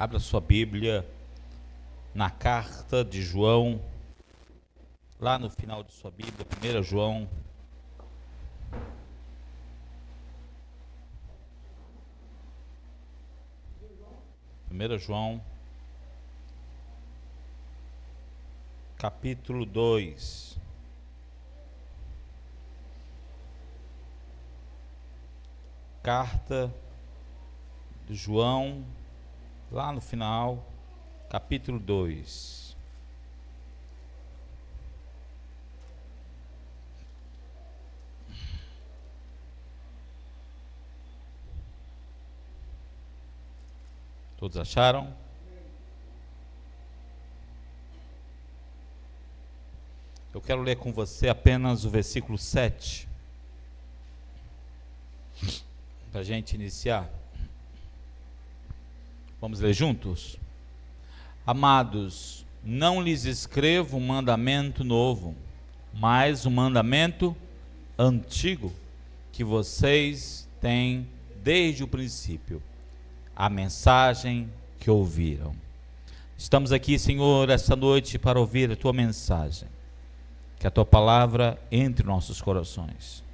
Abra sua Bíblia na carta de João, lá no final de sua Bíblia, 1 João. Capítulo 2. Carta de João, lá no final, capítulo 2. Todos acharam? Eu quero ler com você apenas o versículo 7, para a gente iniciar. Vamos ler juntos? Amados, não lhes escrevo um mandamento novo, mas um mandamento antigo, que vocês têm desde o princípio, a mensagem que ouviram. Estamos aqui, Senhor, esta noite para ouvir a Tua mensagem. Que a Tua palavra entre em nossos corações.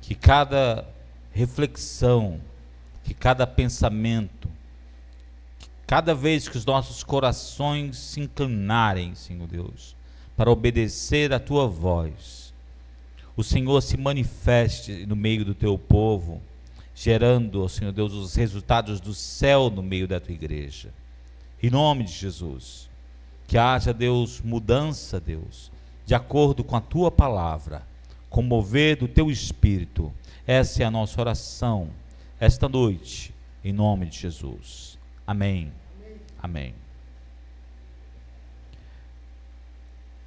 Que cada reflexão, que cada pensamento, que cada vez que os nossos corações se inclinarem, Senhor Deus, para obedecer a Tua voz, o Senhor se manifeste no meio do Teu povo, gerando, Senhor Deus, os resultados do céu no meio da Tua igreja. Em nome de Jesus, que haja, Deus, mudança, Deus, de acordo com a Tua palavra, com o mover do Teu Espírito. Essa é a nossa oração, esta noite, em nome de Jesus. Amém. Amém.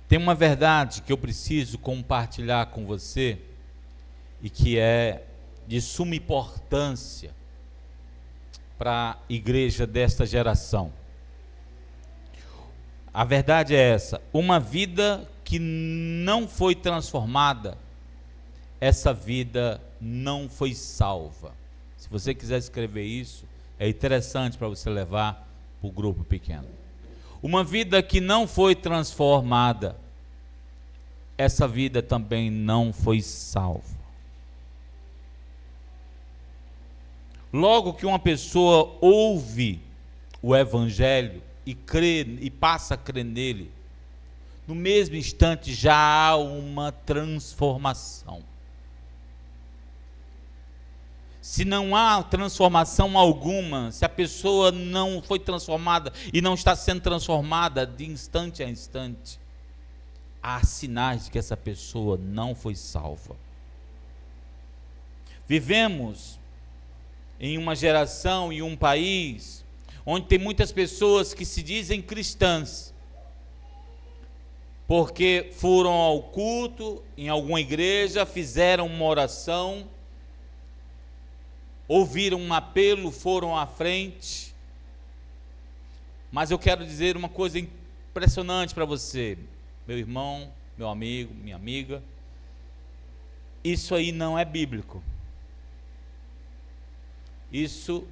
Tem uma verdade que eu preciso compartilhar com você, e que é de suma importância para a igreja desta geração. A verdade é essa: uma vida que não foi transformada, essa vida não foi salva. Se você quiser escrever isso, é interessante para você levar para o grupo pequeno. Uma vida que não foi transformada, essa vida também não foi salva. Logo que uma pessoa ouve o Evangelho e crê e passa a crer nele, no mesmo instante já há uma transformação. Se não há transformação alguma, se a pessoa não foi transformada e não está sendo transformada de instante a instante, há sinais de que essa pessoa não foi salva. Vivemos em uma geração e um país onde tem muitas pessoas que se dizem cristãs, porque foram ao culto, em alguma igreja, fizeram uma oração, ouviram um apelo, foram à frente. Mas eu quero dizer uma coisa impressionante para você, meu irmão, meu amigo, minha amiga: isso aí não é bíblico. Isso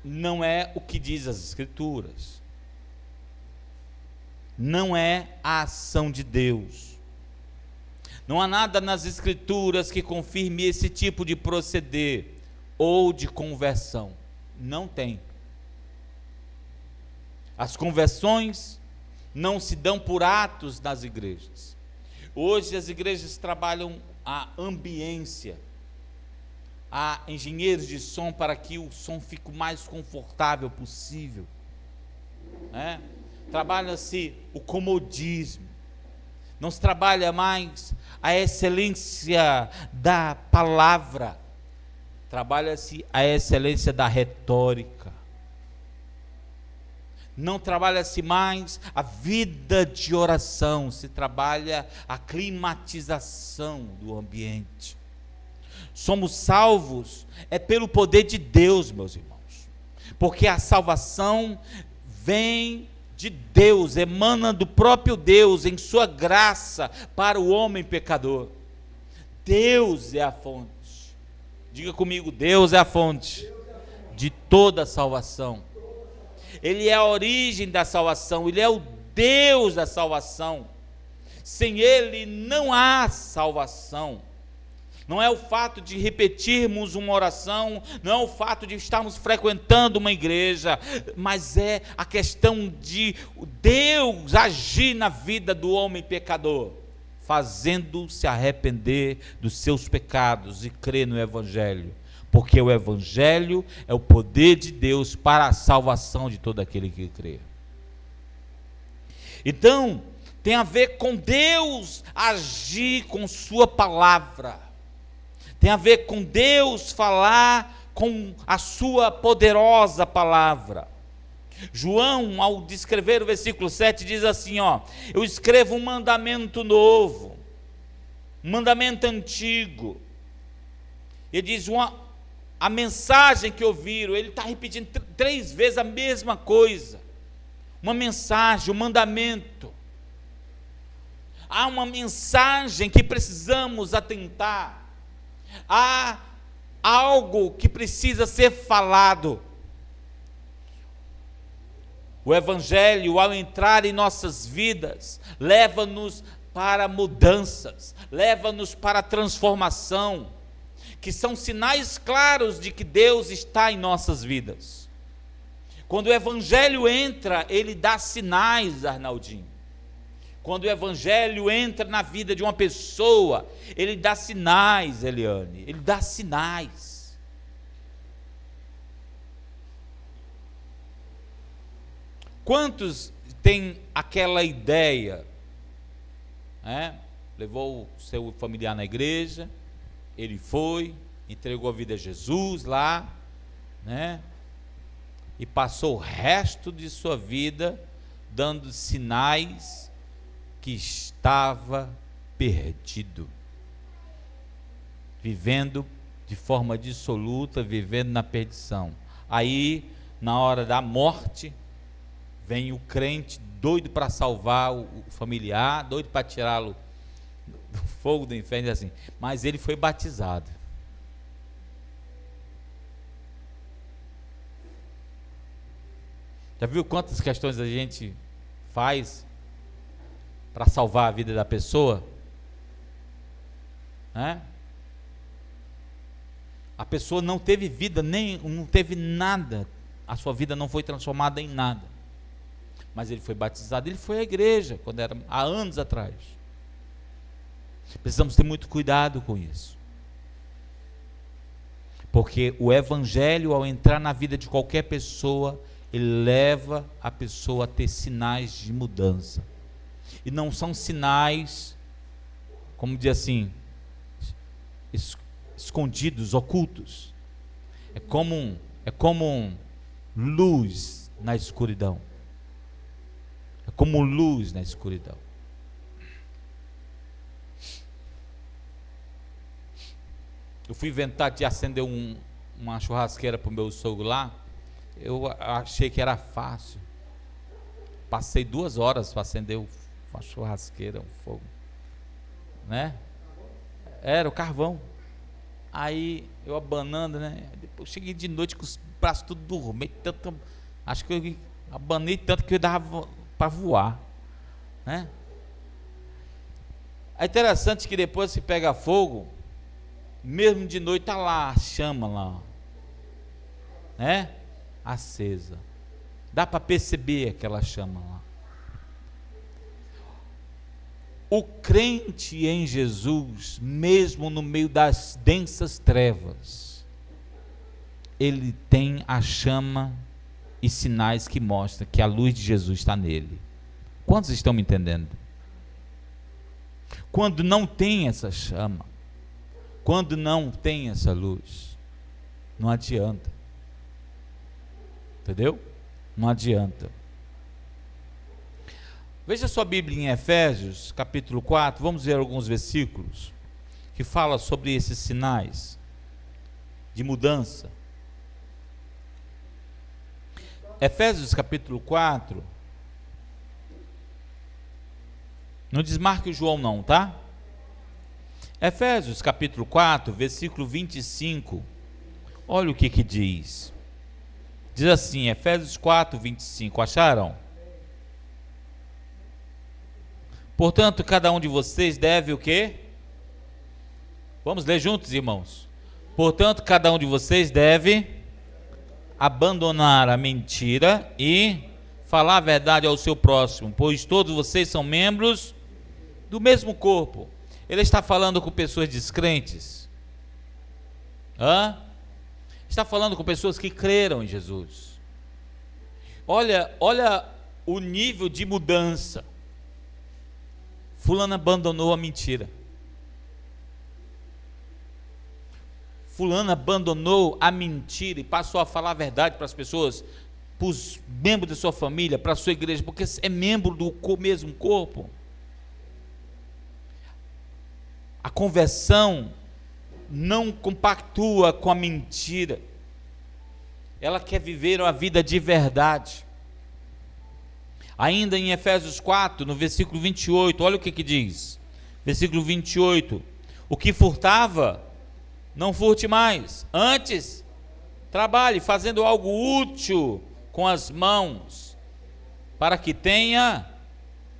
não é o que diz as Escrituras. Não é a ação de Deus. Não há nada nas Escrituras que confirme esse tipo de proceder ou de conversão. Não tem. As conversões não se dão por atos nas igrejas. Hoje as igrejas trabalham a ambiência, há engenheiros de som para que o som fique o mais confortável possível, né? Trabalha-se o comodismo, não se trabalha mais a excelência da palavra, trabalha-se a excelência da retórica, não trabalha-se mais a vida de oração, se trabalha a climatização do ambiente. Somos salvos pelo poder de Deus, meus irmãos, porque a salvação vem de Deus, emana do próprio Deus, em sua graça para o homem pecador. Deus é a fonte. Diga comigo: Deus é a fonte de toda a salvação. Ele é a origem da salvação, Ele é o Deus da salvação. Sem Ele não há salvação. Não é o fato de repetirmos uma oração, não é o fato de estarmos frequentando uma igreja, mas é a questão de Deus agir na vida do homem pecador, fazendo se arrepender dos seus pecados e crer no Evangelho, porque o Evangelho é o poder de Deus para a salvação de todo aquele que crê. Então, tem a ver com Deus agir com sua palavra, tem a ver com Deus falar com a sua poderosa palavra. João, ao descrever o versículo 7, diz assim, eu escrevo um mandamento novo, um mandamento antigo. Ele diz, a mensagem que ouviram, ele está repetindo 3 vezes a mesma coisa, uma mensagem, um mandamento. Há uma mensagem que precisamos atentar, há algo que precisa ser falado. O Evangelho, ao entrar em nossas vidas, leva-nos para mudanças, leva-nos para transformação, que são sinais claros de que Deus está em nossas vidas. Quando o Evangelho entra, ele dá sinais, Arnaldinho. Quando o Evangelho entra na vida de uma pessoa, ele dá sinais, Eliane, ele dá sinais. Quantos têm aquela ideia, levou o seu familiar na igreja, ele foi, entregou a vida a Jesus lá, e passou o resto de sua vida dando sinais que estava perdido, vivendo de forma dissoluta, vivendo na perdição. Aí, na hora da morte, vem o crente doido para salvar o familiar, doido para tirá-lo do fogo do inferno, e assim, mas ele foi batizado. Já viu quantas questões a gente faz para salvar a vida da pessoa? A pessoa não teve vida, não teve nada, a sua vida não foi transformada em nada, mas ele foi batizado, ele foi à igreja, há anos atrás. Precisamos ter muito cuidado com isso, porque o Evangelho, ao entrar na vida de qualquer pessoa, ele leva a pessoa a ter sinais de mudança. E não são sinais, como diz assim, escondidos, ocultos. É como luz na escuridão. É como luz na escuridão. Eu fui inventar de acender uma churrasqueira para o meu sogro lá. Eu achei que era fácil. Passei 2 horas para acender uma churrasqueira, um fogo, Era o carvão. Aí eu abanando, Depois cheguei de noite com os braços tudo dormindo, acho que eu abanei tanto que eu dava para voar, É interessante que depois que pega fogo, mesmo de noite está lá a chama lá, acesa. Dá para perceber aquela chama lá. O crente em Jesus, mesmo no meio das densas trevas, ele tem a chama e sinais que mostram que a luz de Jesus está nele. Quantos estão me entendendo? Quando não tem essa chama, quando não tem essa luz, não adianta. Entendeu? Não adianta. Veja sua Bíblia em Efésios, capítulo 4, vamos ver alguns versículos que falam sobre esses sinais de mudança. Efésios capítulo 4, não desmarque o João não, tá? Efésios capítulo 4, versículo 25, olha o que diz. Diz assim, Efésios 4, 25, acharam? Portanto, cada um de vocês deve o quê? Vamos ler juntos, irmãos. Portanto, cada um de vocês deve abandonar a mentira e falar a verdade ao seu próximo, pois todos vocês são membros do mesmo corpo. Ele está falando com pessoas descrentes? Está falando com pessoas que creram em Jesus. Olha o nível de mudança. Fulano abandonou a mentira. Fulano abandonou a mentira e passou a falar a verdade para as pessoas, para os membros da sua família, para a sua igreja, porque é membro do mesmo corpo. A conversão não compactua com a mentira. Ela quer viver uma vida de verdade. Ainda em Efésios 4, no versículo 28, olha o que diz. Versículo 28. O que furtava, não furte mais. Antes, trabalhe fazendo algo útil com as mãos, para que tenha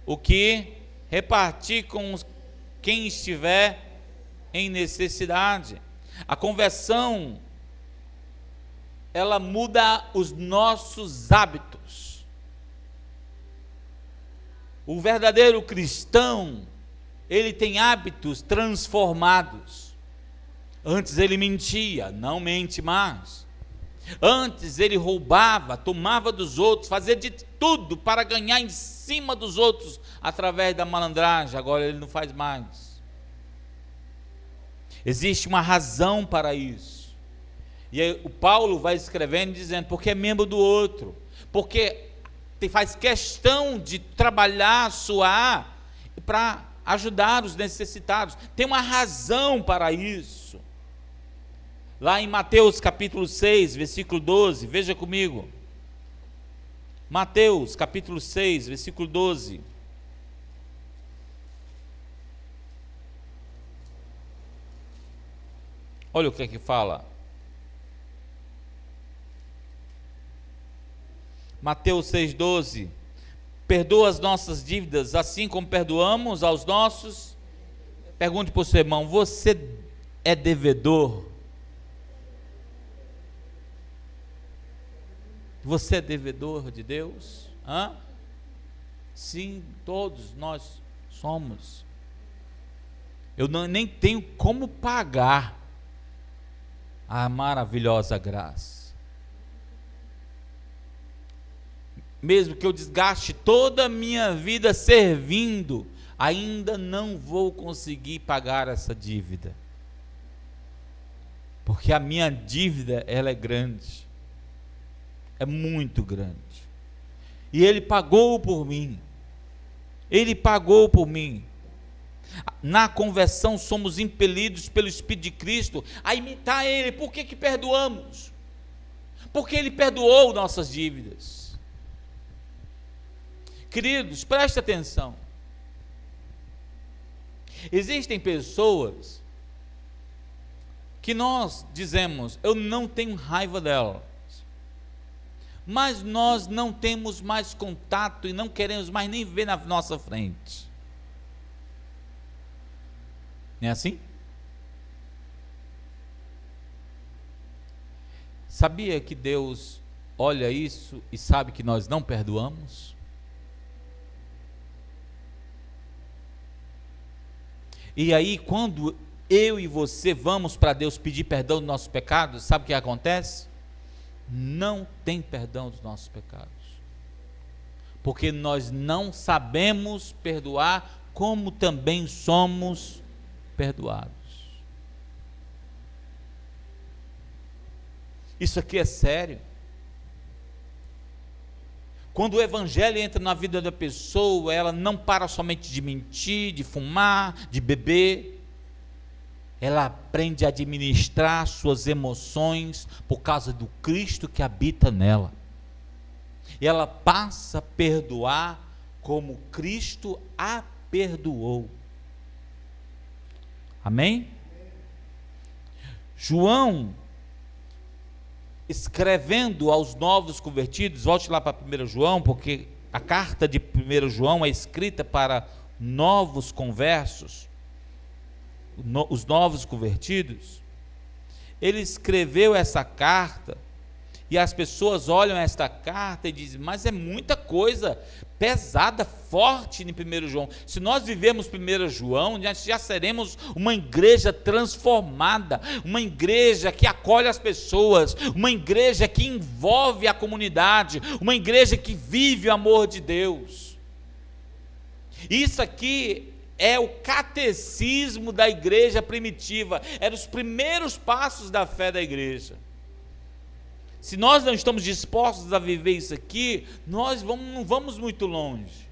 o que repartir com quem estiver em necessidade. A conversão, ela muda os nossos hábitos. O verdadeiro cristão, ele tem hábitos transformados. Antes ele mentia, não mente mais. Antes ele roubava, tomava dos outros, fazia de tudo para ganhar em cima dos outros através da malandragem. Agora ele não faz mais. Existe uma razão para isso. E aí o Paulo vai escrevendo dizendo, porque é membro do outro, porque faz questão de trabalhar, suar para ajudar os necessitados. Tem uma razão para isso. Lá em Mateus capítulo 6, versículo 12, veja comigo. Mateus capítulo 6, versículo 12. Olha o que é que fala. Mateus 6,12. Perdoa as nossas dívidas, assim como perdoamos aos nossos. Pergunte para o seu irmão, você é devedor? Você é devedor de Deus? Sim, todos nós somos. Eu nem tenho como pagar a maravilhosa graça. Mesmo que eu desgaste toda a minha vida servindo, ainda não vou conseguir pagar essa dívida. Porque a minha dívida, ela é grande. É muito grande. E Ele pagou por mim. Ele pagou por mim. Na conversão somos impelidos pelo Espírito de Cristo a imitar Ele. Por que perdoamos? Porque Ele perdoou nossas dívidas. Queridos, preste atenção. Existem pessoas que nós dizemos, eu não tenho raiva delas, mas nós não temos mais contato e não queremos mais nem ver na nossa frente. Não é assim? Sabia que Deus olha isso e sabe que nós não perdoamos? E aí, quando eu e você vamos para Deus pedir perdão dos nossos pecados, sabe o que acontece? Não tem perdão dos nossos pecados, porque nós não sabemos perdoar como também somos perdoados. Isso aqui é sério. Quando o evangelho entra na vida da pessoa, ela não para somente de mentir, de fumar, de beber. Ela aprende a administrar suas emoções por causa do Cristo que habita nela. E ela passa a perdoar como Cristo a perdoou. Amém? João, escrevendo aos novos convertidos, volte lá para 1 João, porque a carta de 1 João é escrita para novos conversos, os novos convertidos. Ele escreveu essa carta, e as pessoas olham esta carta e dizem, mas é muita coisa pesada, forte em 1 João. Se nós vivemos 1 João, nós já seremos uma igreja transformada, uma igreja que acolhe as pessoas, uma igreja que envolve a comunidade, uma igreja que vive o amor de Deus. Isso aqui é o catecismo da igreja primitiva, eram os primeiros passos da fé da igreja. Se nós não estamos dispostos a viver isso aqui, nós não vamos muito longe.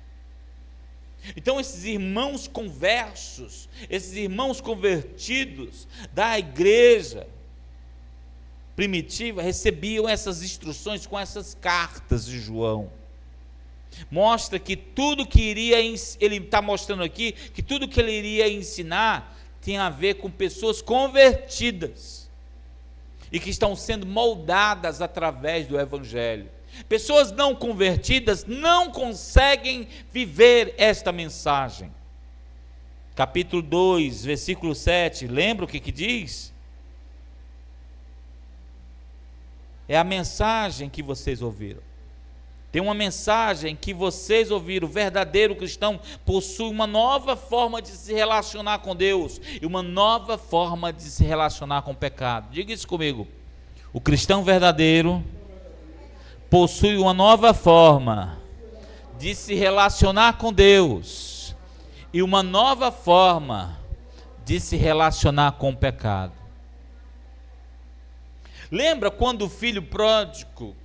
Então esses irmãos conversos, esses irmãos convertidos da igreja primitiva, recebiam essas instruções com essas cartas de João. Mostra que tudo que ele está mostrando aqui, que tudo que ele iria ensinar, tem a ver com pessoas convertidas, e que estão sendo moldadas através do Evangelho. Pessoas não convertidas não conseguem viver esta mensagem. Capítulo 2, versículo 7, lembra o que diz? É a mensagem que vocês ouviram. Tem uma mensagem que vocês ouviram. O verdadeiro cristão possui uma nova forma de se relacionar com Deus e uma nova forma de se relacionar com o pecado. Diga isso comigo. O cristão verdadeiro possui uma nova forma de se relacionar com Deus e uma nova forma de se relacionar com o pecado. Lembra quando o filho pródigo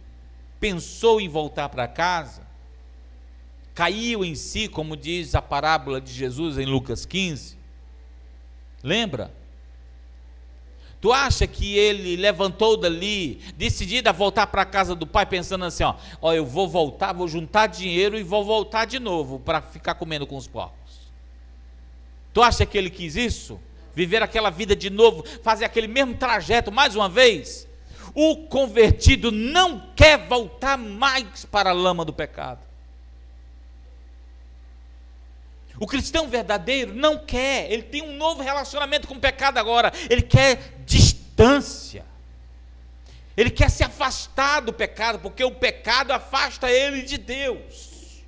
pensou em voltar para casa, caiu em si, como diz a parábola de Jesus em Lucas 15, lembra? Tu acha que ele levantou dali, decidido a voltar para a casa do pai, pensando assim, ó, eu vou voltar, vou juntar dinheiro e vou voltar de novo, para ficar comendo com os porcos? Tu acha que ele quis isso? Viver aquela vida de novo, fazer aquele mesmo trajeto mais uma vez? O convertido não quer voltar mais para a lama do pecado. O cristão verdadeiro não quer, ele tem um novo relacionamento com o pecado agora, ele quer distância, ele quer se afastar do pecado, porque o pecado afasta ele de Deus.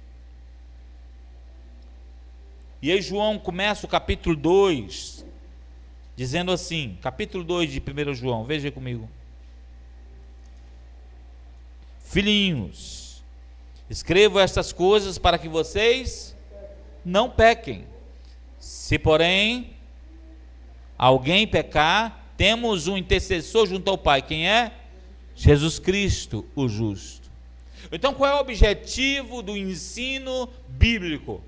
E aí João começa o capítulo 2, dizendo assim, capítulo 2 de 1 João, veja comigo. Filhinhos, escrevo estas coisas para que vocês não pequem. Se porém alguém pecar, temos um intercessor junto ao Pai. Quem é? Jesus Cristo, o justo. Então qual é o objetivo do ensino bíblico?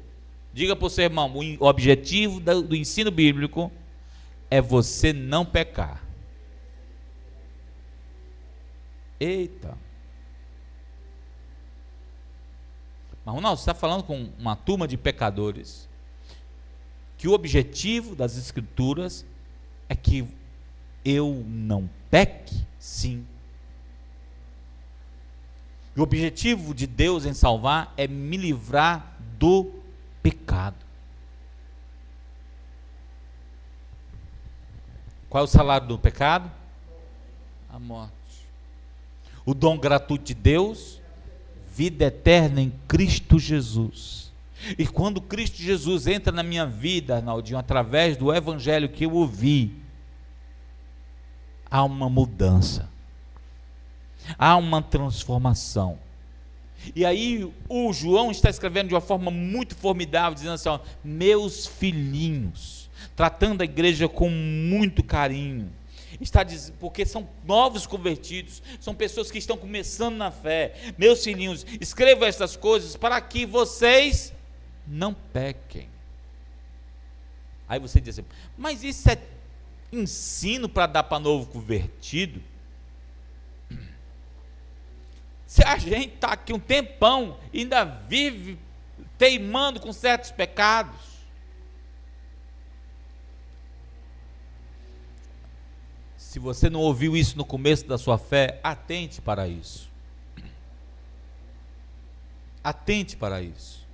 Diga para o seu irmão, o objetivo do ensino bíblico é você não pecar. Eita. Mas Ronaldo, você está falando com uma turma de pecadores, que o objetivo das Escrituras é que eu não peque? Sim. E o objetivo de Deus em salvar é me livrar do pecado. Qual é o salário do pecado? A morte. O dom gratuito de Deus, vida eterna em Cristo Jesus. E quando Cristo Jesus entra na minha vida, Arnaldinho, através do evangelho que eu ouvi, há uma mudança, há uma transformação. E aí o João está escrevendo de uma forma muito formidável, dizendo assim, ó, meus filhinhos, tratando a igreja com muito carinho. Está dizendo, porque são novos convertidos, são pessoas que estão começando na fé. Meus filhinhos, escrevam estas coisas para que vocês não pequem. Aí você diz assim, mas isso é ensino para dar para novo convertido? Se a gente está aqui um tempão e ainda vive teimando com certos pecados, se Se você não ouviu isso no começo da sua fé, atente para isso. Atente para isso.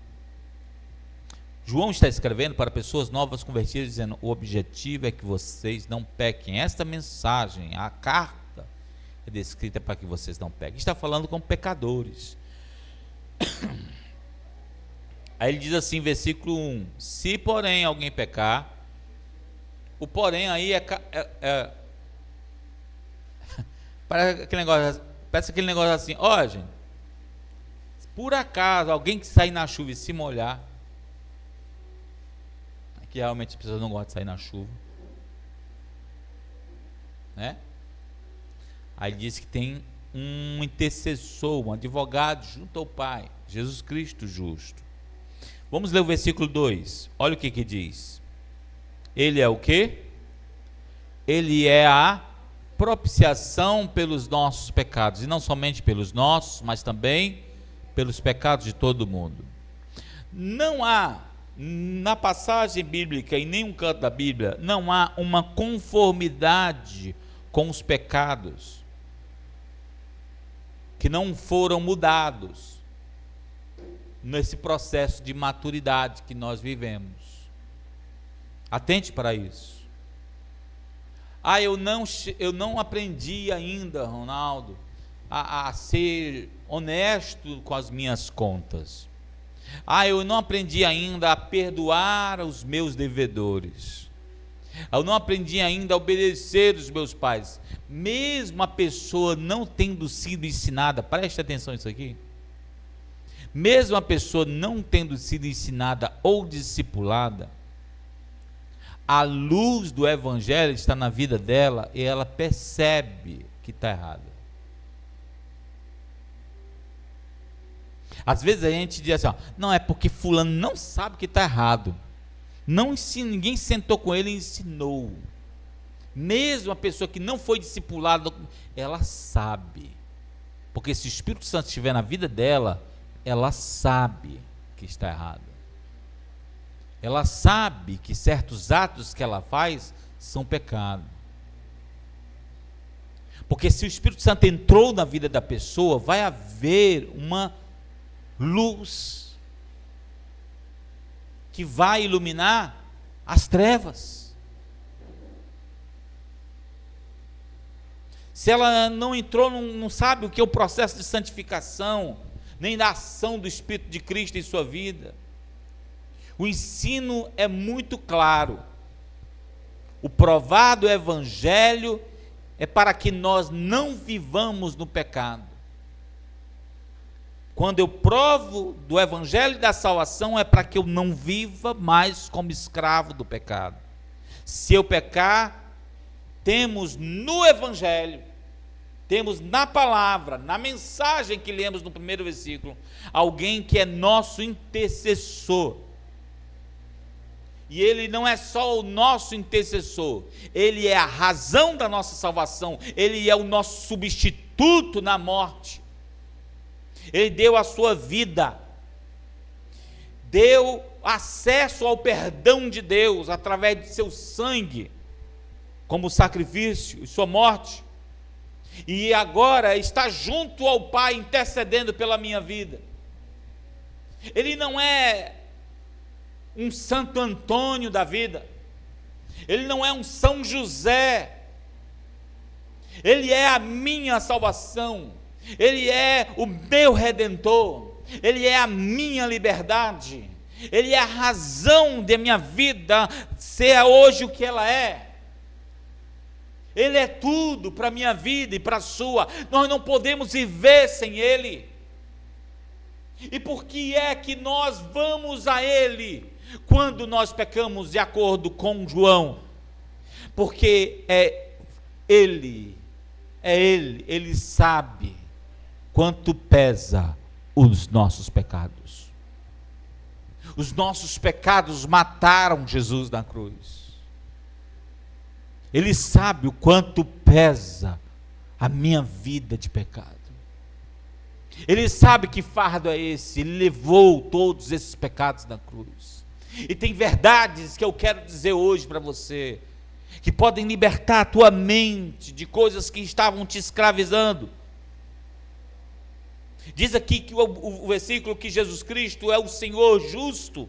João está escrevendo para pessoas novas convertidas, dizendo: o objetivo é que vocês não pequem. Esta mensagem, a carta, é descrita para que vocês não pequem. Está falando com pecadores. Aí ele diz assim, versículo 1: se porém alguém pecar, o porém aí parece aquele negócio assim, ó, gente, por acaso alguém que sair na chuva e se molhar, que realmente as pessoas não gostam de sair na chuva, né? Aí diz que tem um intercessor, um advogado junto ao Pai, Jesus Cristo justo. Vamos ler o versículo 2. Olha o que diz. Ele é o quê? Ele é a propiciação pelos nossos pecados, e não somente pelos nossos, mas também pelos pecados de todo mundo. Não há, na passagem bíblica, em nenhum canto da Bíblia, não há uma conformidade com os pecados que não foram mudados nesse processo de maturidade que nós vivemos. Atente para isso. Eu não aprendi ainda, Ronaldo, a ser honesto com as minhas contas. Eu não aprendi ainda a perdoar os meus devedores. Eu não aprendi ainda a obedecer os meus pais. Mesmo a pessoa não tendo sido ensinada, preste atenção nisso aqui. Mesmo a pessoa não tendo sido ensinada ou discipulada, a luz do evangelho está na vida dela e ela percebe que está errado. Às vezes a gente diz assim, não, é porque fulano não sabe que está errado. Não ensina, ninguém sentou com ele e ensinou. Mesmo a pessoa que não foi discipulada, ela sabe. Porque se o Espírito Santo estiver na vida dela, ela sabe que está errado. Ela sabe que certos atos que ela faz são pecado. Porque se o Espírito Santo entrou na vida da pessoa, vai haver uma luz que vai iluminar as trevas. Se ela não entrou, não sabe o que é o processo de santificação, nem da ação do Espírito de Cristo em sua vida. O ensino é muito claro. O provado evangelho é para que nós não vivamos no pecado. Quando eu provo do evangelho da salvação, é para que eu não viva mais como escravo do pecado. Se eu pecar, temos no evangelho, temos na palavra, na mensagem que lemos no primeiro versículo, alguém que é nosso intercessor. E ele não é só o nosso intercessor, ele é a razão da nossa salvação, ele é o nosso substituto na morte. Ele deu a sua vida, deu acesso ao perdão de Deus através de seu sangue, como sacrifício e sua morte, e agora está junto ao Pai intercedendo pela minha vida. Ele não é um Santo Antônio da vida, ele não é um São José, ele é a minha salvação, ele é o meu Redentor, ele é a minha liberdade, ele é a razão de minha vida ser hoje o que ela é. Ele é tudo para a minha vida e para a sua. Nós não podemos viver sem ele. E por que é que nós vamos a ele quando nós pecamos, de acordo com João? Porque ele sabe quanto pesa os nossos pecados. Os nossos pecados mataram Jesus na cruz. Ele sabe o quanto pesa a minha vida de pecado. Ele sabe que fardo é esse. Ele levou todos esses pecados na cruz. E tem verdades que eu quero dizer hoje para você. que podem libertar a tua mente de coisas que estavam te escravizando. Diz aqui que o versículo que Jesus Cristo é o Senhor justo,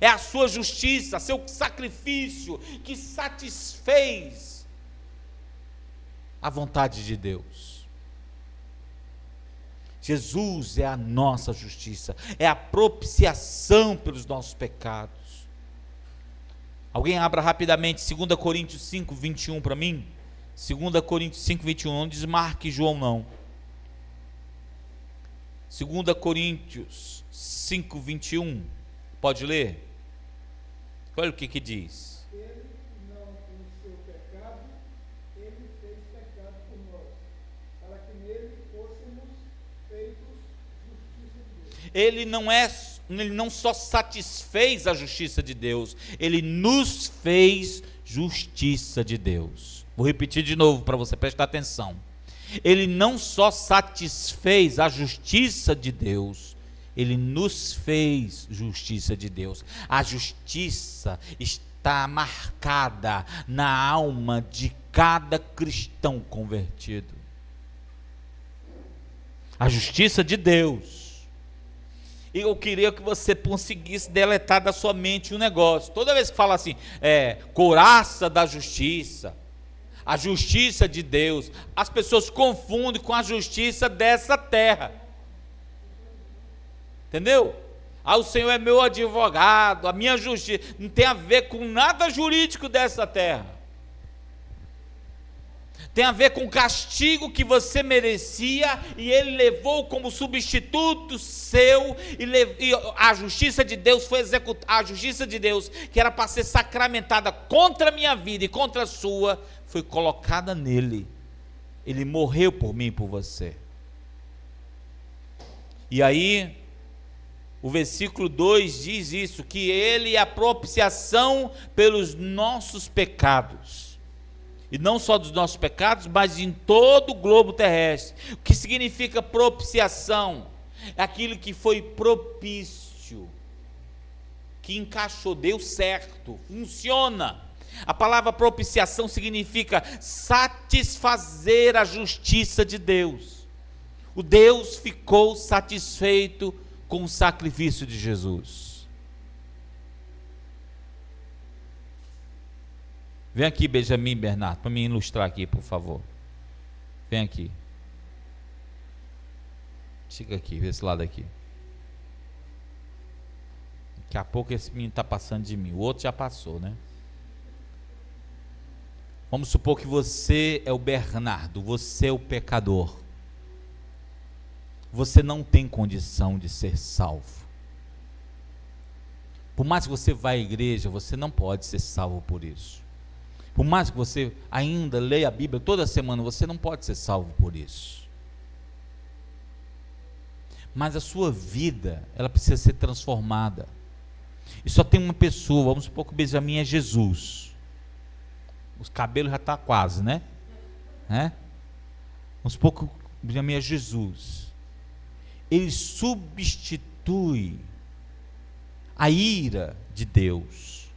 é a sua justiça, seu sacrifício que satisfez a vontade de Deus. Jesus é a nossa justiça, é a propiciação pelos nossos pecados. Alguém abra rapidamente 2 Coríntios 5, 21 para mim? 2 Coríntios 5, 21, não desmarque João não. 2 Coríntios 5, 21, pode ler? Olha o que diz. Ele não com seu pecado, ele fez pecado por nós, para que nele fôssemos feitos justiça de Deus. Ele não só satisfez a justiça de Deus, ele nos fez justiça de Deus. Vou repetir de novo para você prestar atenção. Ele não só satisfez a justiça de Deus, ele nos fez justiça de Deus. A justiça está marcada na alma de cada cristão convertido. A justiça de Deus. E eu queria que você conseguisse deletar da sua mente um negócio. Toda vez que fala assim, couraça da justiça, a justiça de Deus, as pessoas confundem com a justiça dessa terra. Entendeu? O Senhor é meu advogado, a minha justiça não tem a ver com nada jurídico dessa terra. Tem a ver com o castigo que você merecia, e ele levou como substituto seu, e a justiça de Deus foi executada. A justiça de Deus, que era para ser sacramentada contra a minha vida e contra a sua, foi colocada nele. Ele morreu por mim e por você. E aí, o versículo 2 diz isso, que ele é a propiciação pelos nossos pecados. E não só dos nossos pecados, mas em todo o globo terrestre. O que significa propiciação? É aquilo que foi propício, que encaixou, deu certo, funciona. A palavra propiciação significa satisfazer a justiça de Deus. O Deus ficou satisfeito com o sacrifício de Jesus. Vem aqui, Benjamin Bernardo, para me ilustrar aqui, por favor. Vem aqui. Chega aqui, desse lado aqui. Daqui a pouco esse menino está passando de mim. O outro já passou, né? Vamos supor que você é o Bernardo, você é o pecador. Você não tem condição de ser salvo. Por mais que você vá à igreja, você não pode ser salvo por isso. Por mais que você ainda leia a Bíblia toda semana, você não pode ser salvo por isso. Mas a sua vida, ela precisa ser transformada. E só tem uma pessoa, vamos supor que o Benjamin é Jesus. Os cabelos já estão quase, né? Vamos supor que o Benjamin é Jesus. Ele substitui a ira de Deus,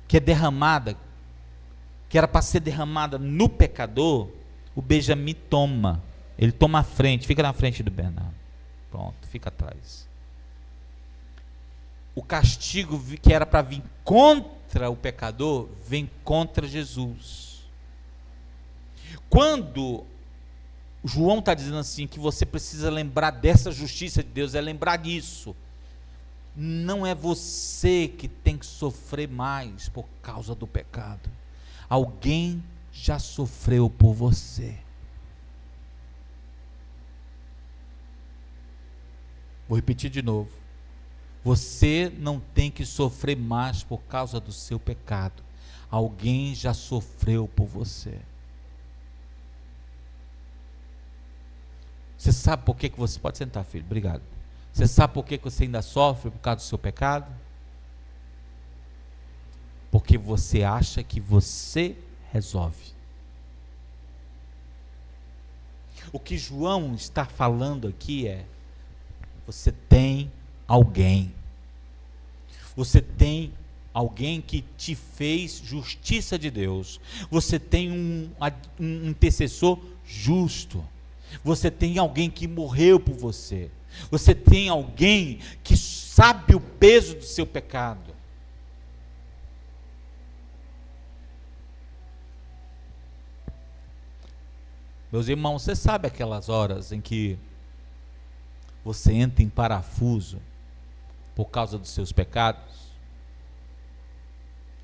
que é derramada, que era para ser derramada no pecador. O Benjamin toma, ele toma a frente, fica na frente do Bernardo, pronto, fica atrás. O castigo que era para vir contra o pecador, vem contra Jesus. Quando João está dizendo assim, que você precisa lembrar dessa justiça de Deus, é lembrar disso. Não é você que tem que sofrer mais por causa do pecado. Alguém já sofreu por você. Vou repetir de novo. Você não tem que sofrer mais por causa do seu pecado. Alguém já sofreu por você. Você sabe por que você... Pode sentar, filho, obrigado. Você sabe por que você ainda sofre por causa do seu pecado? Porque você acha que você resolve. O que João está falando aqui é: você tem alguém, você tem alguém que te fez justiça de Deus. Você tem um intercessor justo. Você tem alguém que morreu por você. Você tem alguém que sabe o peso do seu pecado. Meus irmãos, você sabe aquelas horas em que você entra em parafuso por causa dos seus pecados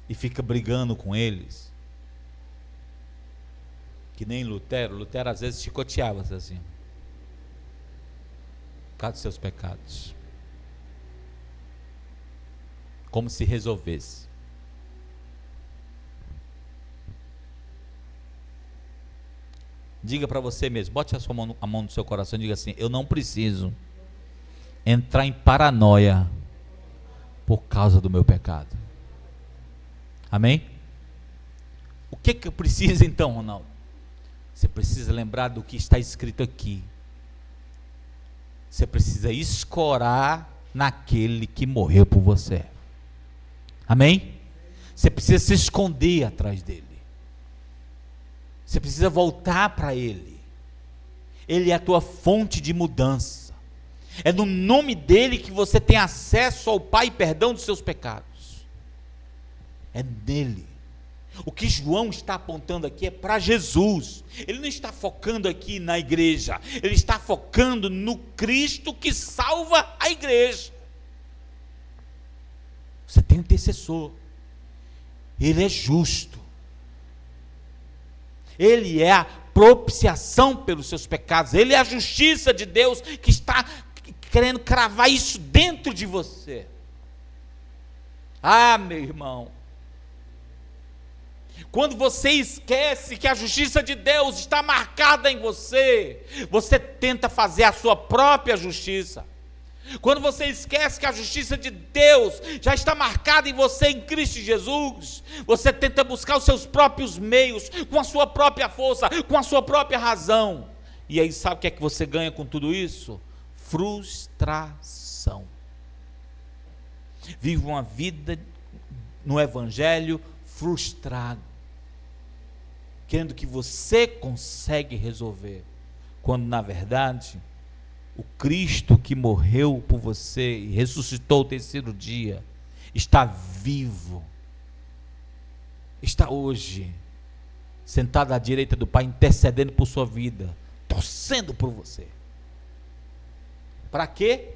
e fica brigando com eles? Que nem Lutero às vezes chicoteava assim, por causa dos seus pecados, como se resolvesse. Diga para você mesmo, bote a mão no seu coração e diga assim: eu não preciso entrar em paranoia por causa do meu pecado. Amém? O que eu preciso então, Ronaldo? Você precisa lembrar do que está escrito aqui. Você precisa escorar naquele que morreu por você. Amém? Você precisa se esconder atrás dele. Você precisa voltar para ele. Ele é a tua fonte de mudança. É no nome dele que você tem acesso ao Pai e perdão dos seus pecados. É nele. O que João está apontando aqui é para Jesus. Ele não está focando aqui na igreja. Ele está focando no Cristo que salva a igreja. Você tem um intercessor. Ele é justo. Ele é a propiciação pelos seus pecados. Ele é a justiça de Deus que está querendo cravar isso dentro de você. Ah, meu irmão, quando você esquece que a justiça de Deus está marcada em você, você tenta fazer a sua própria justiça. Quando você esquece que a justiça de Deus já está marcada em você em Cristo Jesus, você tenta buscar os seus próprios meios, com a sua própria força, com a sua própria razão. E aí sabe o que é que você ganha com tudo isso? Frustração. Vive uma vida no Evangelho frustrado, querendo que você consegue resolver, quando na verdade o Cristo que morreu por você e ressuscitou o terceiro dia está vivo, está hoje sentado à direita do Pai, intercedendo por sua vida, torcendo por você. Para quê?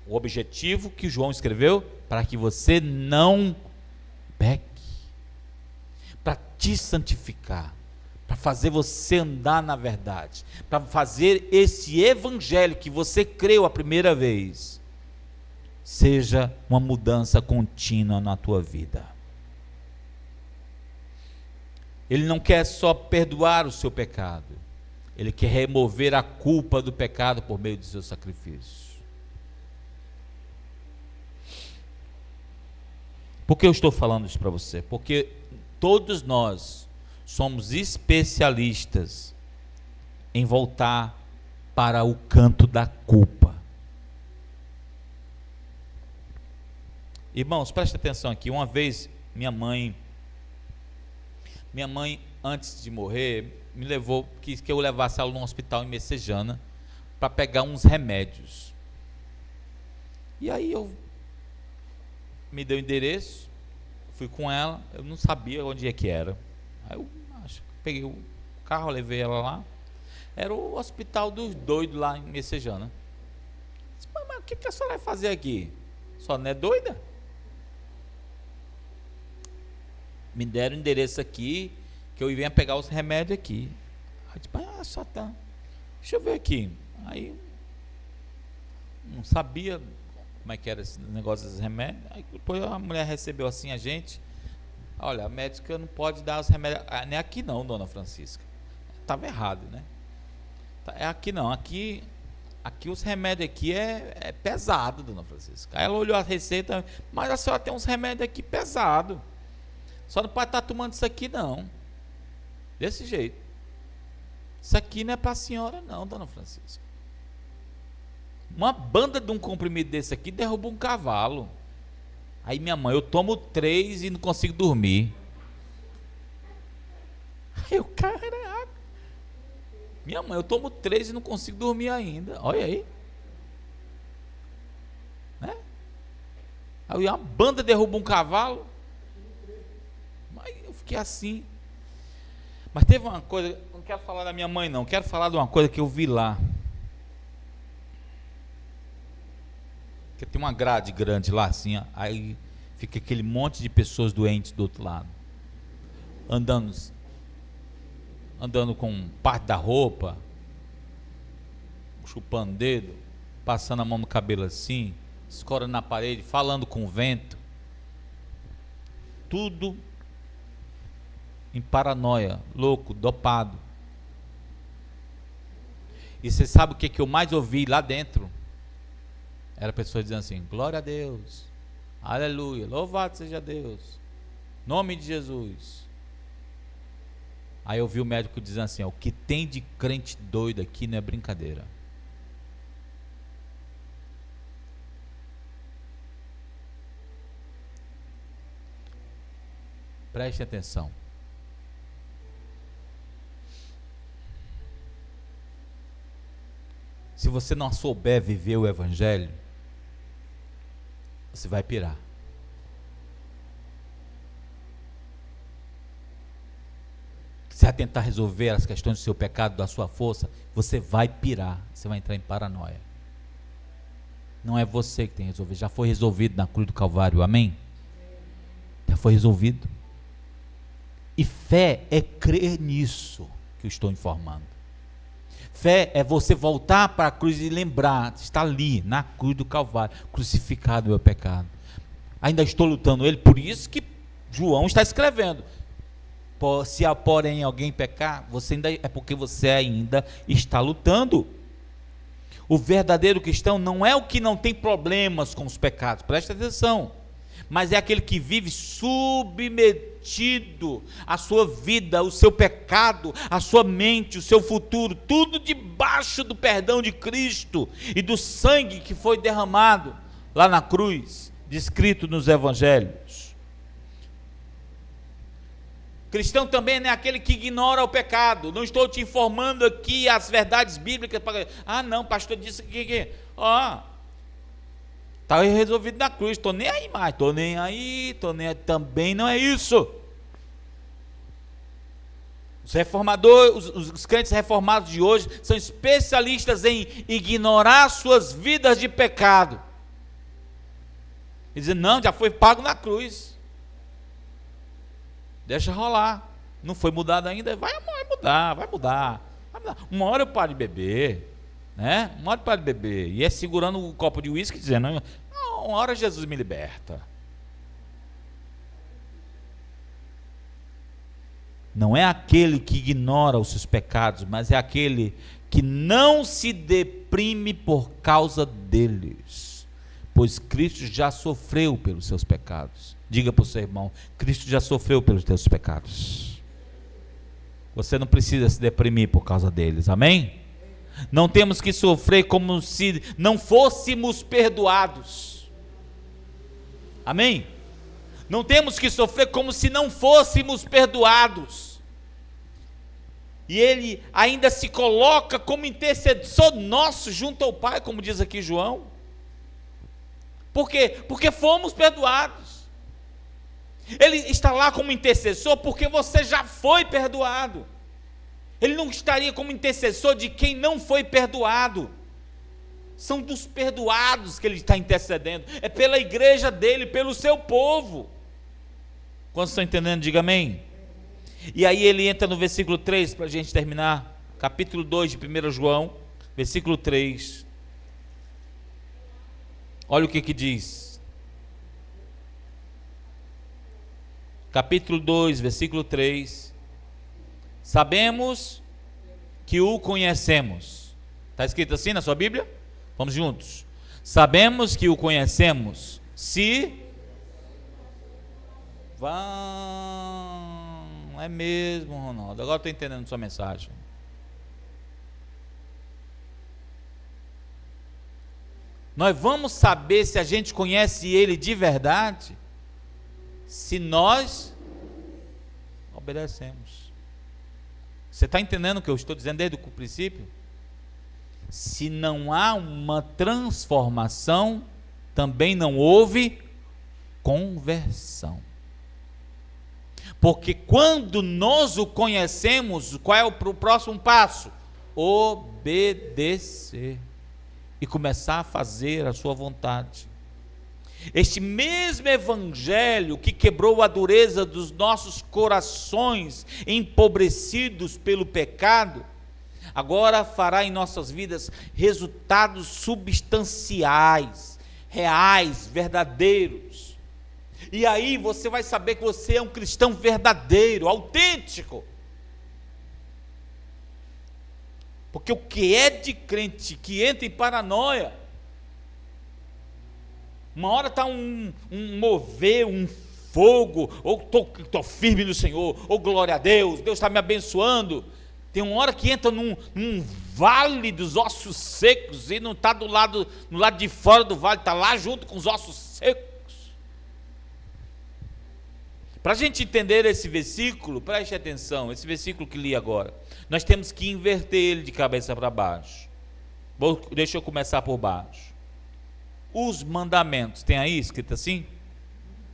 O objetivo que João escreveu: para que você não peque, para te santificar, para fazer você andar na verdade, para fazer esse evangelho que você creu a primeira vez, seja uma mudança contínua na tua vida. Ele não quer só perdoar o seu pecado, ele quer remover a culpa do pecado por meio do seu sacrifício. Por que eu estou falando isso para você? Porque todos nós somos especialistas em voltar para o canto da culpa. Irmãos, preste atenção aqui. Uma vez minha mãe antes de morrer me levou, quis que eu levasse ela num hospital em Messejana para pegar uns remédios. E aí eu me deu o endereço, fui com ela, eu não sabia onde é que era. Aí eu peguei o carro, levei ela lá. Era o hospital dos doidos lá em Messejana. Disse: mas o que a senhora vai fazer aqui? Só não é doida? Me deram o endereço aqui, que eu ia pegar os remédios aqui. Aí eu disse: só tá. Deixa eu ver aqui. Aí não sabia como é que era esse negócio dos remédios. Aí depois a mulher recebeu assim a gente: olha, a médica não pode dar os remédios. Nem aqui não, dona Francisca. Estava errado, né? É aqui não, aqui os remédios aqui é pesado, dona Francisca. Aí ela olhou a receita: mas a senhora tem uns remédios aqui pesado. Só não pode estar tomando isso aqui não. Desse jeito. Isso aqui não é para a senhora não, dona Francisca. Uma banda de um comprimido desse aqui derruba um cavalo. Aí minha mãe, eu tomo 3 e não consigo dormir. Aí eu, caraca. Minha mãe, eu tomo 3 e não consigo dormir ainda. Olha aí. Né? Aí uma banda derruba um cavalo. Mas eu fiquei assim. Mas teve uma coisa, não quero falar da minha mãe não, quero falar de uma coisa que eu vi lá. Que tem uma grade grande lá assim, ó, aí fica aquele monte de pessoas doentes do outro lado. Andando com parte da roupa, chupando dedo, passando a mão no cabelo assim, escorando na parede, falando com o vento. Tudo em paranoia, louco, dopado. E você sabe o que eu mais ouvi lá dentro? Era pessoas dizendo assim: glória a Deus, aleluia, louvado seja Deus, nome de Jesus. Aí eu vi o médico dizendo assim: ó, o que tem de crente doido aqui não é brincadeira. Preste atenção. Se você não souber viver o evangelho, você vai pirar. Se vai tentar resolver as questões do seu pecado, da sua força, você vai pirar, você vai entrar em paranoia. Não é você que tem que resolver, já foi resolvido na cruz do Calvário, amém? Já foi resolvido. E fé é crer nisso que eu estou informando. Fé é você voltar para a cruz e lembrar, está ali, na cruz do Calvário, crucificado o meu pecado. Ainda estou lutando ele, por isso que João está escrevendo. Se porém alguém pecar, você ainda, é porque você ainda está lutando. O verdadeiro cristão não é o que não tem problemas com os pecados, presta atenção, mas é aquele que vive submetido à sua vida, o seu pecado, a sua mente, o seu futuro, tudo debaixo do perdão de Cristo e do sangue que foi derramado lá na cruz, descrito nos evangelhos. Cristão também não é aquele que ignora o pecado. Não estou te informando aqui as verdades bíblicas para... não, pastor disse que está resolvido na cruz, estou nem aí mais, estou nem aí, também não é isso. Os reformadores, os crentes reformados de hoje são especialistas em ignorar suas vidas de pecado. E dizem, não, já foi pago na cruz. Deixa rolar. Não foi mudado ainda, vai mudar. Uma hora eu paro de beber, né? Uma hora eu paro de beber. E é segurando um copo de uísque dizendo, não, uma hora Jesus me liberta. Não é aquele que ignora os seus pecados, mas é aquele que não se deprime por causa deles, pois Cristo já sofreu pelos seus pecados. Diga para o seu irmão, Cristo já sofreu pelos teus pecados. Você não precisa se deprimir por causa deles, amém? Não temos que sofrer como se não fôssemos perdoados, amém? Não temos que sofrer como se não fôssemos perdoados. E ele ainda se coloca como intercessor nosso junto ao Pai, como diz aqui João. Por quê? Porque fomos perdoados. Ele está lá como intercessor porque você já foi perdoado. Ele não estaria como intercessor de quem não foi perdoado. São dos perdoados que ele está intercedendo. É pela igreja dele, pelo seu povo. Quantos estão entendendo? Diga amém. E aí ele entra no versículo 3 para a gente terminar. Capítulo 2 de 1 João, versículo 3. Olha o que diz. Capítulo 2, versículo 3. Sabemos que o conhecemos. Está escrito assim na sua Bíblia? Vamos juntos. Sabemos que o conhecemos se... Não é mesmo, Ronaldo? Agora estou entendendo sua mensagem. Nós vamos saber se a gente conhece Ele de verdade, se nós obedecemos. Você está entendendo o que eu estou dizendo desde o princípio? Se não há uma transformação, também não houve conversão. Porque quando nós o conhecemos, qual é o próximo passo? Obedecer e começar a fazer a sua vontade. Este mesmo evangelho que quebrou a dureza dos nossos corações empobrecidos pelo pecado, agora fará em nossas vidas resultados substanciais, reais, verdadeiros. E aí você vai saber que você é um cristão verdadeiro, autêntico. Porque o que é de crente que entra em paranoia, uma hora está um mover, um fogo, ou estou firme no Senhor, ou glória a Deus, Deus está me abençoando. Tem uma hora que entra num vale dos ossos secos, e não está no lado de fora do vale, está lá junto com os ossos secos. Para a gente entender esse versículo, preste atenção, esse versículo que li agora, nós temos que inverter ele de cabeça para baixo. Deixa eu começar por baixo. Os mandamentos, tem aí escrito assim?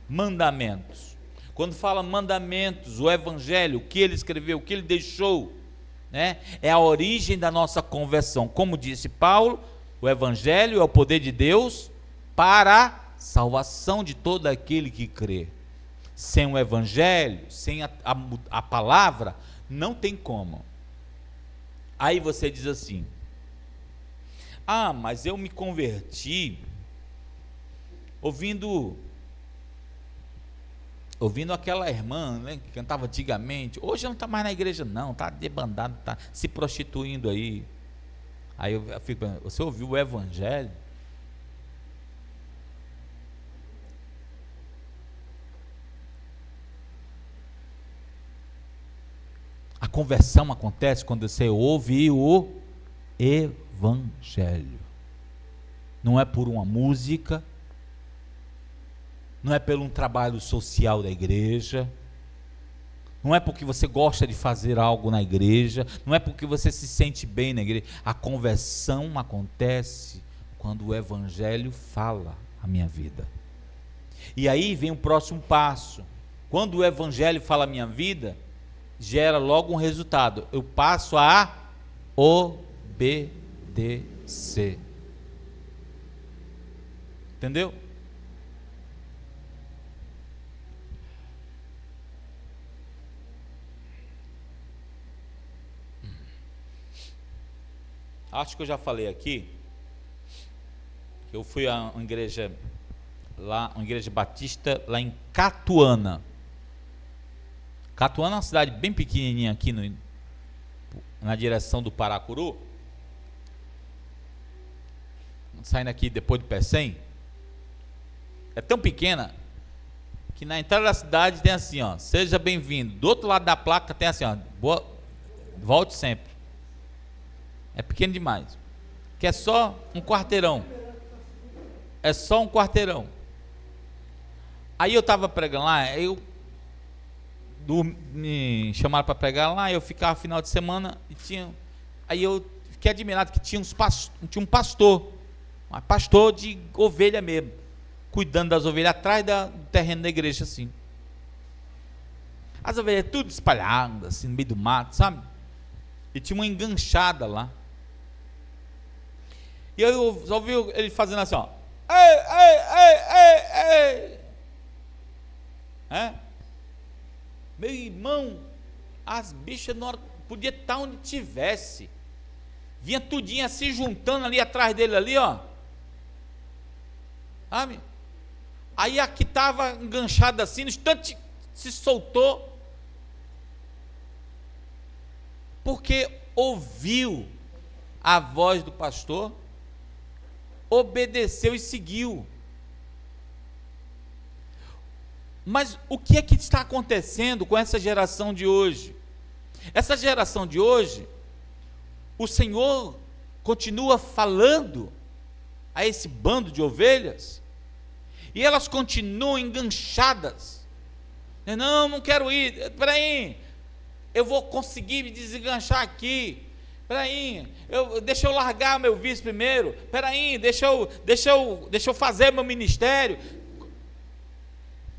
Mandamentos. Quando fala mandamentos, o evangelho, o que ele escreveu, o que ele deixou, né, é a origem da nossa conversão. Como disse Paulo, o evangelho é o poder de Deus para a salvação de todo aquele que crê. Sem o evangelho, sem a palavra, não tem como. Aí você diz assim: ah, mas eu me converti ouvindo aquela irmã, né, que cantava antigamente. Hoje ela não está mais na igreja não, está debandada, está se prostituindo aí. Aí eu fico pensando, você ouviu o evangelho? A conversão acontece quando você ouve o evangelho. Não é por uma música, não é pelo um trabalho social da igreja, não é porque você gosta de fazer algo na igreja, não é porque você se sente bem na igreja. A conversão acontece quando o evangelho fala a minha vida. E aí vem o próximo passo. Quando o evangelho fala a minha vida, gera logo um resultado. Eu passo a obedecer. Entendeu? Acho que eu já falei aqui que eu fui a uma igreja lá, uma igreja batista lá em Catuana. Catuana é uma cidade bem pequenininha aqui na direção do Paracuru, saindo aqui depois do Pecém. É tão pequena que na entrada da cidade tem assim, ó, seja bem-vindo. Do outro lado da placa tem assim, ó, volte sempre. É pequeno demais, que é só um quarteirão. É só um quarteirão. Aí eu estava pregando lá, me chamaram para pregar lá, eu ficava final de semana e aí eu fiquei admirado que tinha um pastor de ovelha mesmo, cuidando das ovelhas atrás do terreno da igreja assim. As ovelhas tudo espalhadas assim no meio do mato, sabe? E tinha uma enganchada lá. E eu ouvi ele fazendo assim, ó. Ei, ei, ei, ei, ei. Meu irmão, as bichas não podia estar onde tivesse. Vinha tudinha se juntando ali atrás dele ali, ó. Sabe? Aí a que estava enganchada assim, no instante se soltou. Porque ouviu a voz do pastor, obedeceu e seguiu. Mas o que é que está acontecendo com essa geração de hoje? Essa geração de hoje, o Senhor continua falando a esse bando de ovelhas, e elas continuam enganchadas. Não quero ir, espera aí, eu vou conseguir me desenganchar aqui, espera aí, deixa eu largar meu vício primeiro, espera aí, deixa eu fazer meu ministério.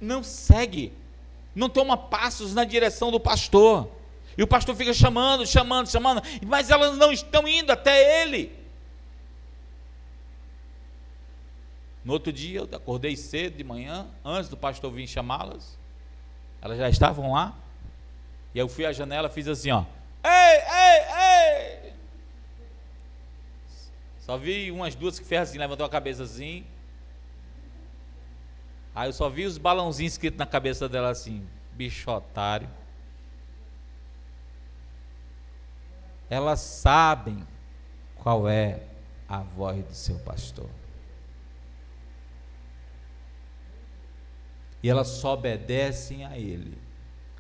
Não segue, não toma passos na direção do pastor, e o pastor fica chamando, mas elas não estão indo até ele. No outro dia, eu acordei cedo de manhã, antes do pastor vir chamá-las, elas já estavam lá, e eu fui à janela, fiz assim, ó, ei, só vi umas duas que fez assim, levantou a cabeça assim, aí eu só vi os balãozinhos escritos na cabeça dela assim, bicho otário. Elas sabem qual é a voz do seu pastor, e elas só obedecem a ele.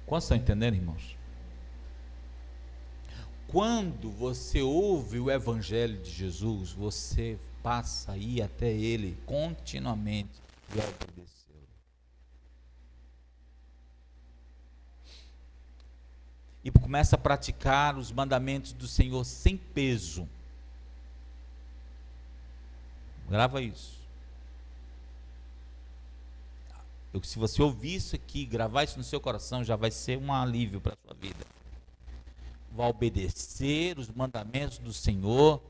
Quantos estão entendendo, irmãos? Quando você ouve o evangelho de Jesus, você passa a ir até ele continuamente e obedecê-lo. E começa a praticar os mandamentos do Senhor sem peso. Grava isso. Se você ouvir isso aqui, gravar isso no seu coração, já vai ser um alívio para a sua vida. Vai obedecer os mandamentos do Senhor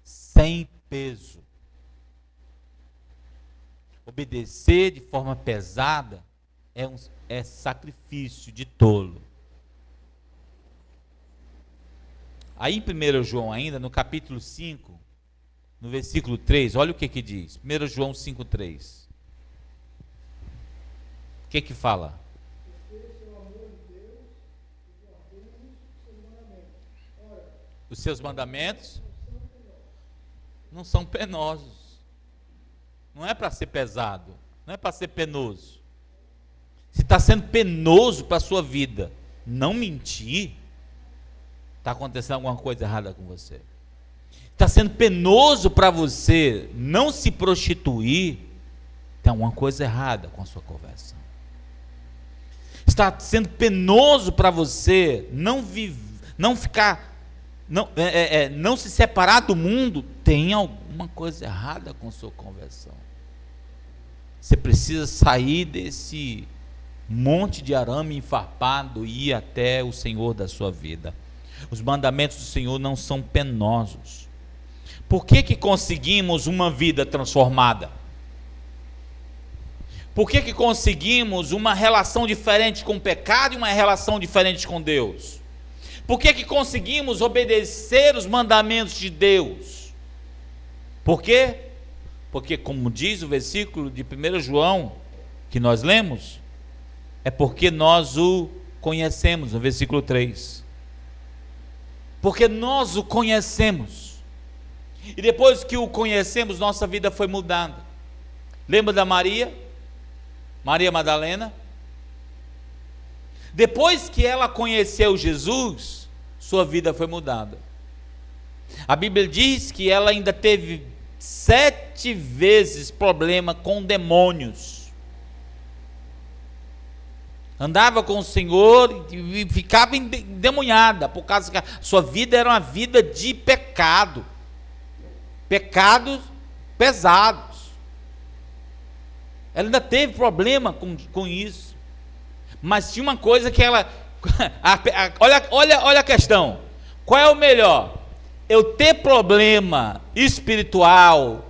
sem peso. Obedecer de forma pesada é sacrifício de tolo. Aí em 1 João ainda, no capítulo 5, no versículo 3, olha o que diz. 1 João 5,3. O que fala? Os seus mandamentos não são penosos. Não é para ser pesado, não é para ser penoso. Se está sendo penoso para a sua vida não mentir, está acontecendo alguma coisa errada com você. Está sendo penoso para você não se prostituir, tem alguma coisa errada com a sua conversão. Está sendo penoso para você não se separar do mundo, tem alguma coisa errada com a sua conversão. Você precisa sair desse monte de arame enfarpado e ir até o Senhor da sua vida. Os mandamentos do Senhor não são penosos. Por que conseguimos uma vida transformada? Por que conseguimos uma relação diferente com o pecado e uma relação diferente com Deus? Por que conseguimos obedecer os mandamentos de Deus? Por quê? Porque, como diz o versículo de 1 João, que nós lemos, é porque nós o conhecemos, no versículo 3. Porque nós o conhecemos. E depois que o conhecemos, nossa vida foi mudada. Lembra da Maria Madalena? Depois que ela conheceu Jesus, sua vida foi mudada. A Bíblia diz que ela ainda teve 7 vezes problema com demônios. Andava com o Senhor e ficava endemoniada, por causa que a sua vida era uma vida de pecado. Pecados pesados. Ela ainda teve problema com isso. Mas tinha uma coisa que ela... olha a questão. Qual é o melhor? Eu ter problema espiritual,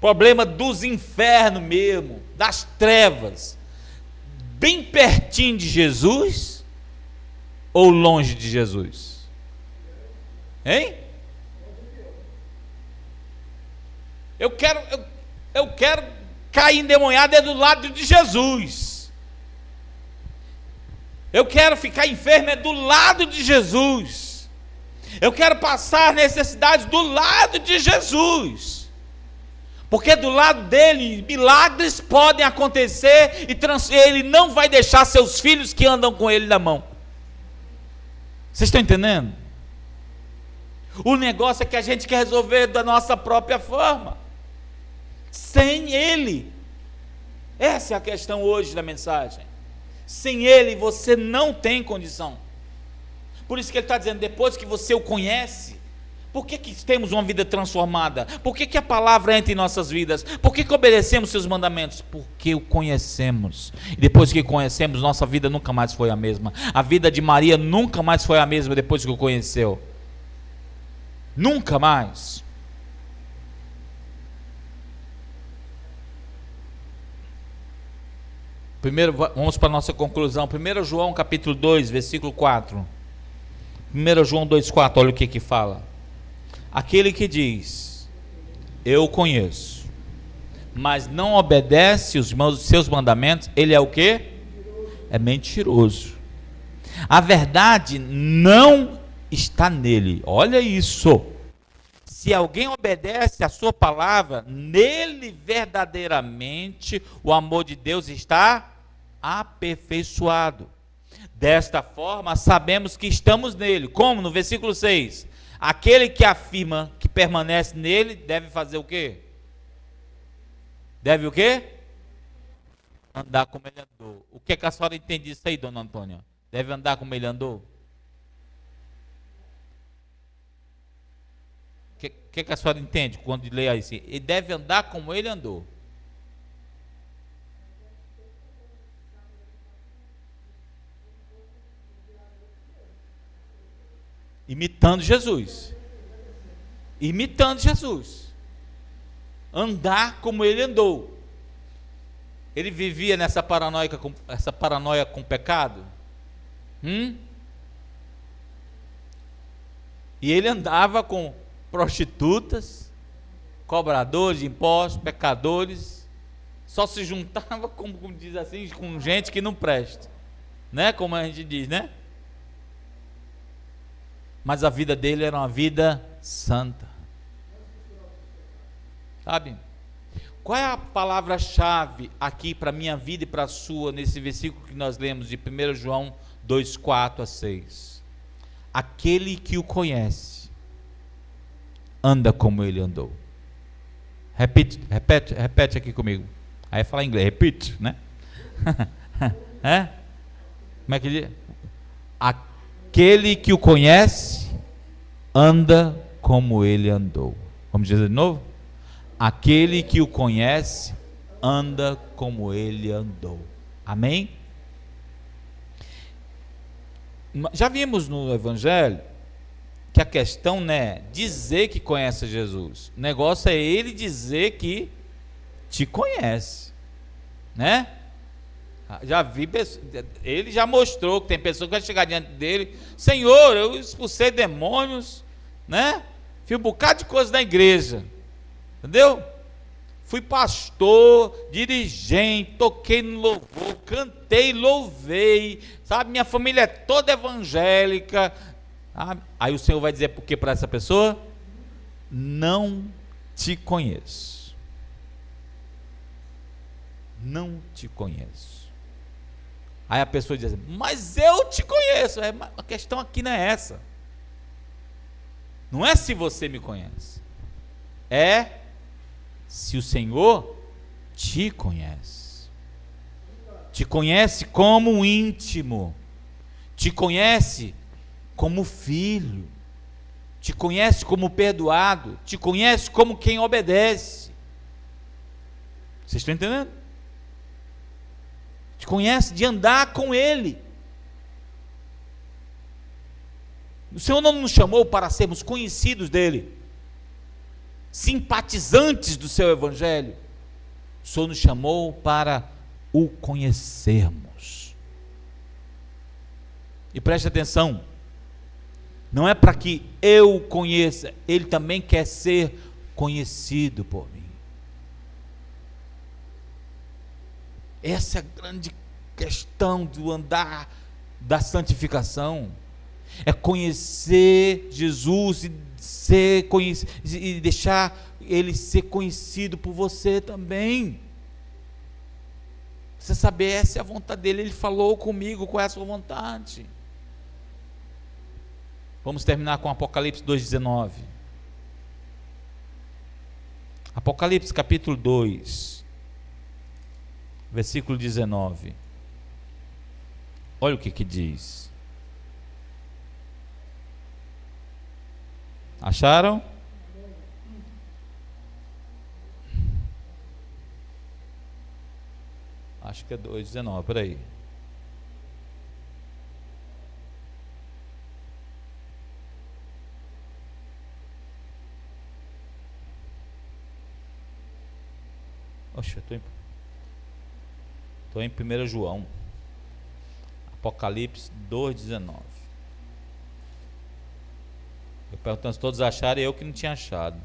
problema dos infernos mesmo, das trevas, bem pertinho de Jesus, ou longe de Jesus? Hein? Eu quero cair endemoniado é do lado de Jesus. Eu quero ficar enfermo é do lado de Jesus. Eu quero passar necessidades do lado de Jesus. Porque do lado dele, milagres podem acontecer e ele não vai deixar seus filhos que andam com ele na mão. Vocês estão entendendo? O negócio é que a gente quer resolver da nossa própria forma. sem Ele. Essa é a questão hoje da mensagem. Sem Ele você não tem condição. Por isso que ele está dizendo, depois que você o conhece, por que temos uma vida transformada? Por que a palavra entra em nossas vidas? Por que obedecemos seus mandamentos? Porque o conhecemos. E depois que conhecemos, nossa vida nunca mais foi a mesma. A vida de Maria nunca mais foi a mesma depois que o conheceu. Nunca mais. Primeiro, vamos para a nossa conclusão. 1 João capítulo 2, versículo 4. 1 João 2,4, olha o que fala. Aquele que diz, eu conheço, mas não obedece os seus mandamentos, ele é o quê? É mentiroso. A verdade não está nele. Olha isso. Se alguém obedece a sua palavra, nele verdadeiramente o amor de Deus está aperfeiçoado. Desta forma, sabemos que estamos nele. Como? No versículo 6. Aquele que afirma que permanece nele, deve fazer o quê? Deve o quê? Andar como ele andou. O que a senhora entende disso aí, dona Antônia? Deve andar como ele andou? O que a senhora entende quando lê aí assim? Ele deve andar como ele andou. Imitando Jesus. Imitando Jesus. Andar como ele andou. Ele vivia nessa paranoia com pecado? E ele andava com prostitutas, cobradores de impostos, pecadores, só se juntava, como diz assim, com gente que não presta, né? Como a gente diz, né? Mas a vida dele era uma vida santa. Sabe? Qual é a palavra-chave aqui para a minha vida e para a sua, nesse versículo que nós lemos de 1 João 2, 4 a 6? Aquele que o conhece, anda como ele andou. Repete aqui comigo. Aí fala em inglês, repeat, né? É? Como é que diz? Aquele que o conhece, anda como ele andou. Vamos dizer de novo? Aquele que o conhece, anda como ele andou. Amém? Já vimos no Evangelho que a questão não é dizer que conhece Jesus. O negócio é ele dizer que te conhece, né? Já vi, ele já mostrou que tem pessoas que vai chegar diante dele, Senhor, eu expulsei demônios, né? Fiz um bocado de coisa da igreja, entendeu? Fui pastor, dirigente, toquei no louvor, cantei, louvei, sabe? Minha família é toda evangélica, sabe? Aí o Senhor vai dizer por que para essa pessoa? Não te conheço. Não te conheço. Aí a pessoa diz assim, mas eu te conheço. A questão aqui não é essa. Não é se você me conhece. É se o Senhor te conhece. Te conhece como um íntimo. Te conhece como filho. Te conhece como perdoado. Te conhece como quem obedece. Vocês estão entendendo? Te conhece de andar com Ele. O Senhor não nos chamou para sermos conhecidos dEle, simpatizantes do seu Evangelho. O Senhor nos chamou para o conhecermos. E preste atenção, não é para que eu o conheça, Ele também quer ser conhecido por mim. Essa é a grande questão do andar da santificação. É conhecer Jesus e ser conhecido, e deixar Ele ser conhecido por você também. Você saber, essa é a vontade dEle. Ele falou comigo, qual é a sua vontade? Vamos terminar com Apocalipse 2,19. Apocalipse capítulo 2, versículo 19. Olha o que diz. Acharam? Acho que é 2,19, peraí. Oxe, eu estou em 1 João. Apocalipse 2,19. Eu perguntando se todos acharam, e eu que não tinha achado.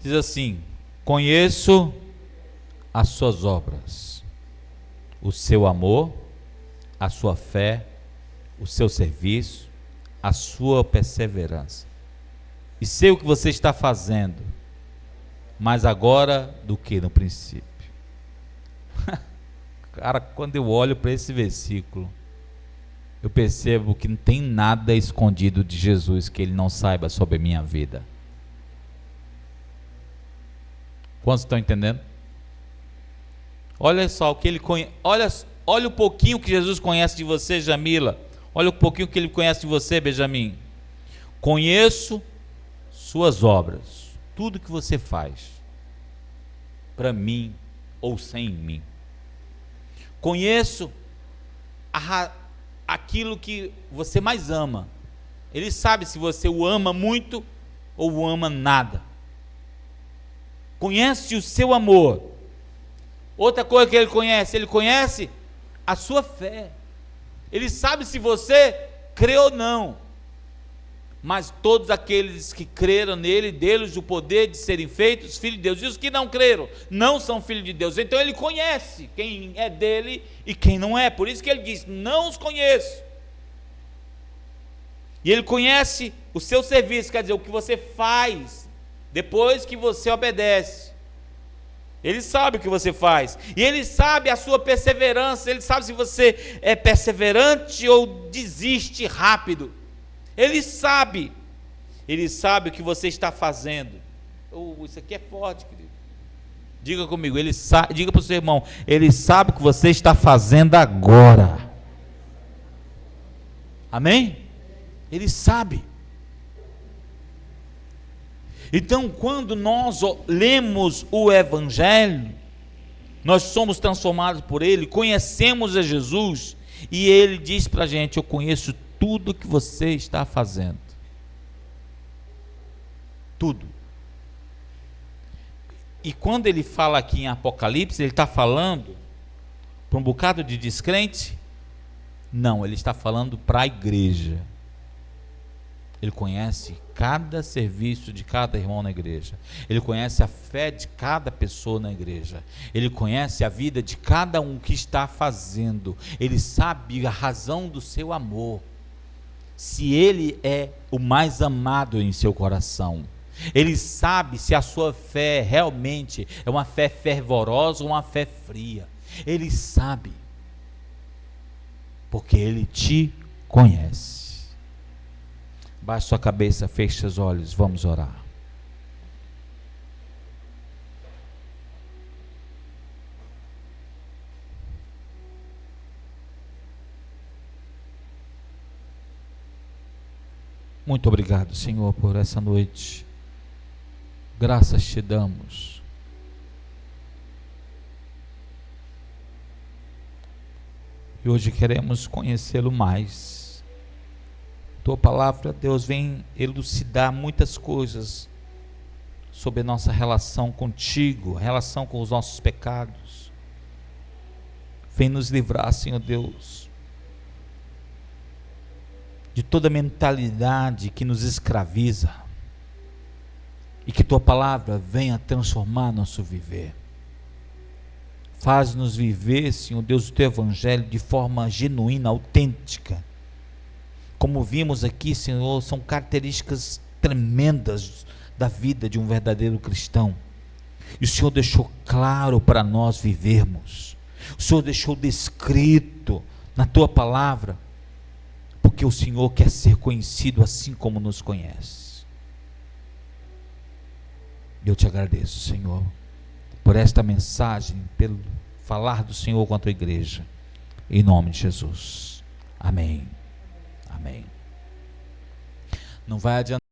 Diz assim: conheço as suas obras, o seu amor, a sua fé, o seu serviço, a sua perseverança. E sei o que você está fazendo, mais agora do que no princípio. Cara, quando eu olho para esse versículo, eu percebo que não tem nada escondido de Jesus que ele não saiba sobre a minha vida. Quantos estão entendendo? Olha só o que ele conhece. Olha o pouquinho que Jesus conhece de você, Jamila. Olha o pouquinho que ele conhece de você, Benjamin. Conheço suas obras, tudo que você faz, para mim ou sem mim. Conheço aquilo que você mais ama. Ele sabe se você o ama muito ou o ama nada. Conhece o seu amor. Outra coisa que ele conhece a sua fé. Ele sabe se você crê ou não. Mas todos aqueles que creram nele, deles o poder de serem feitos filhos de Deus. E os que não creram, não são filhos de Deus. Então ele conhece quem é dele e quem não é. Por isso que ele diz: não os conheço. E ele conhece o seu serviço, quer dizer, o que você faz depois que você obedece. Ele sabe o que você faz, e ele sabe a sua perseverança. Ele sabe se você é perseverante ou desiste rápido. Ele sabe o que você está fazendo. Isso aqui é forte, querido. Diga comigo, diga para o seu irmão, ele sabe o que você está fazendo agora. Amém? Ele sabe. Então, quando nós lemos o Evangelho, nós somos transformados por ele, conhecemos a Jesus, e ele diz para a gente: eu conheço tudo que você está fazendo. Tudo. E quando ele fala aqui em Apocalipse, ele está falando para um bocado de descrente? Não, ele está falando para a igreja. Ele conhece cada serviço de cada irmão na igreja. Ele conhece a fé de cada pessoa na igreja. Ele conhece a vida de cada um que está fazendo. Ele sabe a razão do seu amor. Se ele é o mais amado em seu coração. Ele sabe se a sua fé realmente é uma fé fervorosa ou uma fé fria. Ele sabe. Porque ele te conhece. Baixe sua cabeça, feche seus olhos, vamos orar. Muito obrigado, Senhor, por essa noite. Graças te damos. E hoje queremos conhecê-lo mais. Tua palavra, Deus, vem elucidar muitas coisas sobre a nossa relação contigo, relação com os nossos pecados. Vem nos livrar, Senhor Deus, de toda mentalidade que nos escraviza, e que tua palavra venha transformar nosso viver. Faz-nos viver, Senhor Deus, o teu evangelho de forma genuína, autêntica. Como vimos aqui, Senhor, são características tremendas da vida de um verdadeiro cristão. E o Senhor deixou claro para nós vivermos. O Senhor deixou descrito na tua palavra, porque o Senhor quer ser conhecido assim como nos conhece. Eu te agradeço, Senhor, por esta mensagem, pelo falar do Senhor com a tua igreja, em nome de Jesus. Amém. Amém. Não vai adiantar.